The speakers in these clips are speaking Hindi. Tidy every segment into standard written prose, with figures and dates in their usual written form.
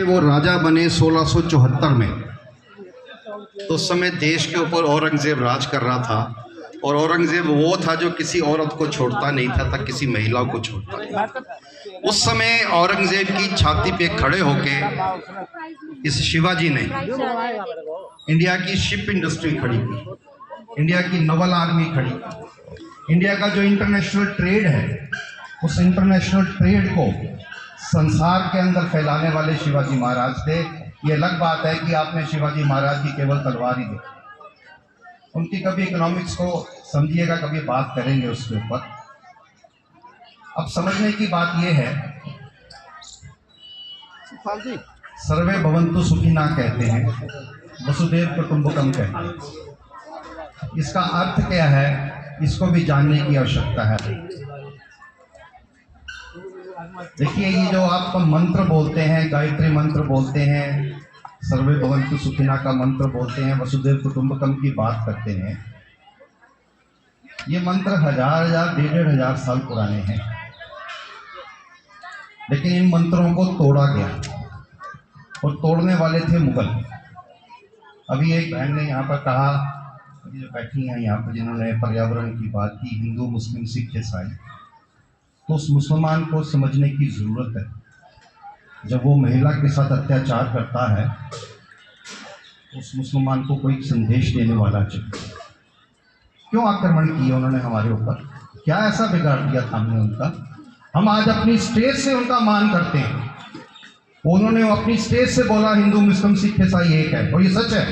वो राजा बने 1674 में। तो उस समय देश के ऊपर औरंगजेब राज कर रहा था और औरंगजेब वो था जो किसी औरत को छोड़ता नहीं था किसी महिला को छोड़ता नहीं। उस समय औरंगजेब की छाती पे खड़े होके इस शिवाजी ने इंडिया की शिप इंडस्ट्री खड़ी की, इंडिया की नवल आर्मी खड़ी की, इंडिया का जो इंटरनेशनल ट्रेड है उस इंटरनेशनल ट्रेड को संसार के अंदर फैलाने वाले शिवाजी महाराज थे। ये अलग बात है कि आपने शिवाजी महाराज की केवल तलवार ही देखी, उनकी कभी इकोनॉमिक्स को समझिएगा, कभी बात करेंगे उसके ऊपर। अब समझने की बात यह है, सर्वे भवन्तु सुखिना कहते हैं, वसुदेव कुटुंबकम कहते हैं। इसका अर्थ क्या है, इसको भी जानने की आवश्यकता है। देखिए, ये जो आप मंत्र बोलते हैं, गायत्री मंत्र बोलते हैं, सर्वे भवन्तु सुखिना का मंत्र बोलते हैं, वसुदेव कुटुंबकम की बात करते हैं, ये मंत्र हजार 1,500 साल पुराने हैं। लेकिन इन मंत्रों को तोड़ा गया और तोड़ने वाले थे मुगल। अभी एक बहन ने यहाँ पर कहा, अभी जो बैठी हैं यहाँ पर, जिन्होंने पर्यावरण की बात की, हिंदू मुस्लिम सिख ईसाई, तो उस मुसलमान को समझने की ज़रूरत है। जब वो महिला के साथ अत्याचार करता है तो उस मुसलमान को कोई संदेश देने वाला चाहिए। क्यों आक्रमण किए उन्होंने हमारे ऊपर, क्या ऐसा बिगाड़ दिया था हमने उनका? हम आज अपनी स्टेज से उनका मान करते हैं। उन्होंने अपनी स्टेज से बोला हिंदू मुस्लिम सिख ईसाई एक है, और ये सच है।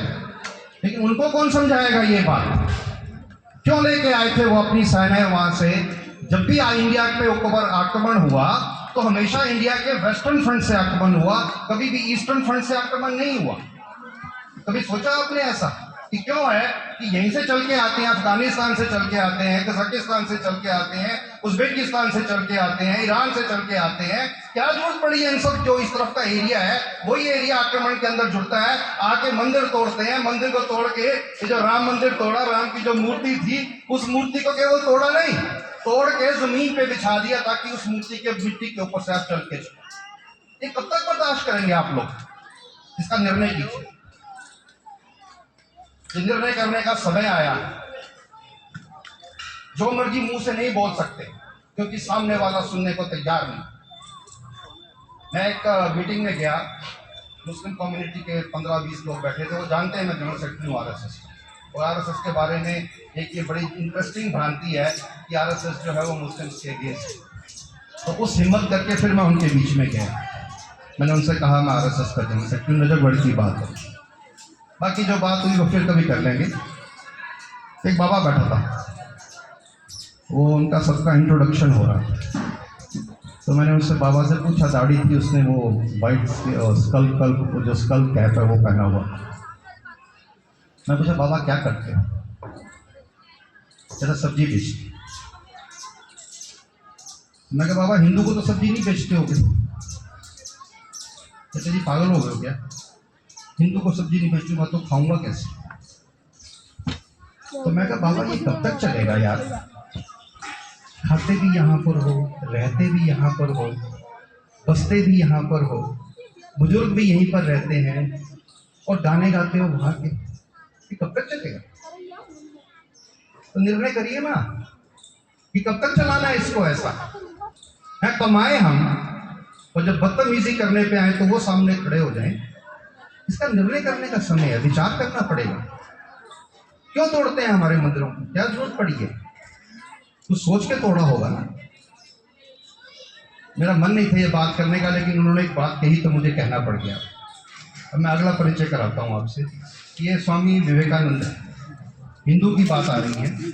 लेकिन उनको कौन समझाएगा ये बात? क्यों लेके आए थे वो अपनी सेनाएं वहां से? जब भी इंडिया पे ऊपर आक्रमण हुआ तो हमेशा इंडिया के वेस्टर्न फ्रंट से आक्रमण हुआ, कभी भी ईस्टर्न फ्रंट से आक्रमण नहीं हुआ। कभी सोचा आपने ऐसा कि क्यों है कि यहीं से चल के आते हैं, अफगानिस्तान से चल के आते हैं, कजाकिस्तान से चल के आते हैं, उज्बेकिस्तान से चल के आते हैं, ईरान से चल के आते हैं? क्या जरूरत पड़ी है इन सब? जो इस तरफ का एरिया है वही एरिया आक्रमण के अंदर जुड़ता है, आके मंदिर तोड़ते हैं। मंदिर को तोड़ के, ये जो राम मंदिर तोड़ा, राम की जो मूर्ति थी, उस मूर्ति को केवल तोड़ा नहीं, तोड़ के जमीन पे बिछा दिया ताकि उस मूर्ति के मिट्टी के ऊपर से आप चल के चले। ये कब तक बर्दाश्त करेंगे आप लोग? इसका निर्णय कीजिए। निर्णय करने का समय आया। जो मर्जी मुंह से नहीं बोल सकते क्योंकि सामने वाला सुनने को तैयार नहीं। मैं एक मीटिंग में गया, मुस्लिम कम्युनिटी के 15-20 लोग बैठे थे। वो जानते हैं मैं जनरल सेक्रेटरी हूँ आरएसएस, और आरएसएस के बारे में एक ये बड़ी इंटरेस्टिंग भ्रांति है कि आरएसएस जो है वो मुस्लिम के अगेंस्ट। तो उस हिम्मत करके फिर मैं उनके बीच में गया। मैंने उनसे कहा मैं आरएसएस का जनरल सेक्रेटरी, नजर बड़ी की बात है, बाकी जो बात हुई वो फिर कभी कर लेंगे। एक बाबा बैठा था, वो उनका सबका इंट्रोडक्शन हो रहा था। तो मैंने उससे बाबा से पूछा, दाढ़ी थी, उसने वो वाइट स्कल जो स्कल कैप है वो पहना हुआ। मैं पूछा बाबा क्या करते हो? कहता सब्जी बेचते। मैं कहा बाबा हिंदू को तो सब्जी नहीं बेचते हो क्या? कहते जी पागल हो गए हो क्या? हिंदू को सब्जी नहीं बेचूंगा तो खाऊंगा कैसे? तो मैं कहा बाबा ये कब तक चलेगा यार? खाते भी यहाँ पर हो, रहते भी यहाँ पर हो, बसते भी यहाँ पर हो, बुजुर्ग भी यहीं पर रहते हैं और गाने गाते हो वहाँ के, ये कब तक चलेगा? तो निर्णय करिए ना कि कब तक चलाना है इसको। ऐसा है कमाए हम, और जब बदतमीजी करने पे आए तो वो सामने खड़े हो जाएं। इसका निर्णय करने का समय है, विचार करना पड़ेगा। क्यों तोड़ते हैं हमारे मंदिरों को? क्या जरूरत पड़ी है? कुछ सोच के तोड़ा होगा ना। मेरा मन नहीं था ये बात करने का, लेकिन उन्होंने एक बात कही तो मुझे कहना पड़ गया। अब मैं अगला परिचय कराता हूँ आपसे। ये स्वामी विवेकानंद, हिंदू की बात आ रही है।